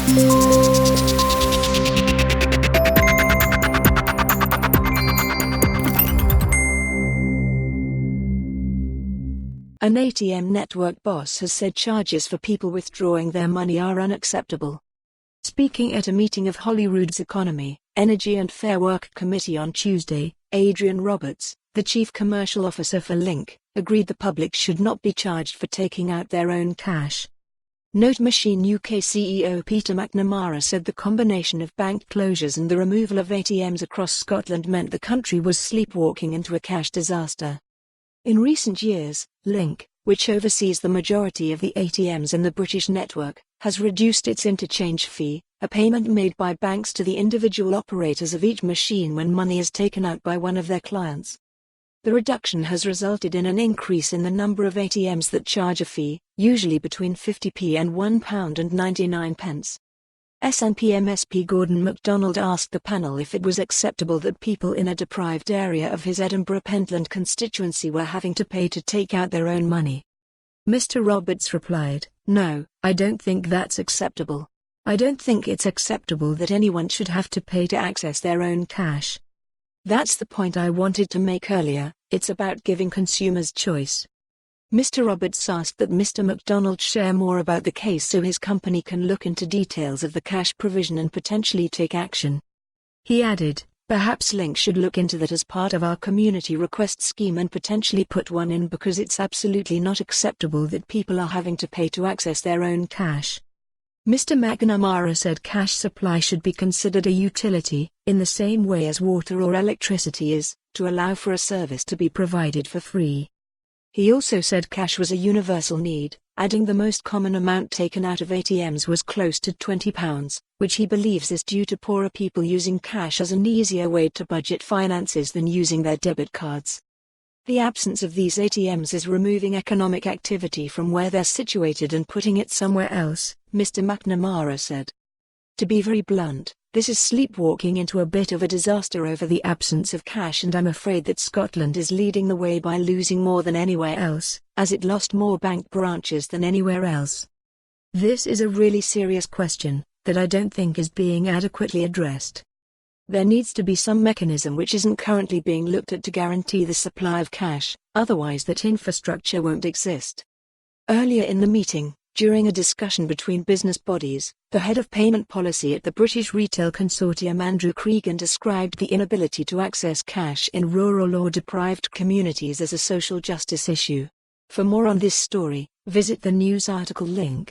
An ATM network boss has said charges for people withdrawing their money are unacceptable. Speaking at a meeting of Holyrood's Economy, Energy and Fair Work Committee on Tuesday, Adrian Roberts, the chief commercial officer for Link, agreed the public should not be charged for taking out their own cash. NoteMachine UK CEO Peter McNamara said the combination of bank closures and the removal of ATMs across Scotland meant the country was sleepwalking into a cash disaster. In recent years, Link, which oversees the majority of the ATMs in the British network, has reduced its interchange fee, a payment made by banks to the individual operators of each machine when money is taken out by one of their clients. The reduction has resulted in an increase in the number of ATMs that charge a fee, usually between 50p and £1.99. SNP MSP Gordon MacDonald asked the panel if it was acceptable that people in a deprived area of his Edinburgh Pentland constituency were having to pay to take out their own money. Mr. Roberts replied, "No, I don't think that's acceptable. I don't think it's acceptable that anyone should have to pay to access their own cash. That's the point I wanted to make earlier, it's about giving consumers choice." Mr. Roberts asked that Mr. MacDonald share more about the case so his company can look into details of the cash provision and potentially take action. He added, "Perhaps Link should look into that as part of our community request scheme and potentially put one in because it's absolutely not acceptable that people are having to pay to access their own cash." Mr. McNamara said cash supply should be considered a utility, in the same way as water or electricity is, to allow for a service to be provided for free. He also said cash was a universal need, adding the most common amount taken out of ATMs was close to £20, which he believes is due to poorer people using cash as an easier way to budget finances than using their debit cards. The absence of these ATMs is removing economic activity from where they're situated and putting it somewhere else, Mr. McNamara said. To be very blunt, this is sleepwalking into a bit of a disaster over the absence of cash, and I'm afraid that Scotland is leading the way by losing more than anywhere else, as it lost more bank branches than anywhere else. This is a really serious question, that I don't think is being adequately addressed. There needs to be some mechanism which isn't currently being looked at to guarantee the supply of cash, otherwise that infrastructure won't exist. Earlier in the meeting, during a discussion between business bodies, the head of payment policy at the British Retail Consortium Andrew Cregan described the inability to access cash in rural or deprived communities as a social justice issue. For more on this story, visit the news article link.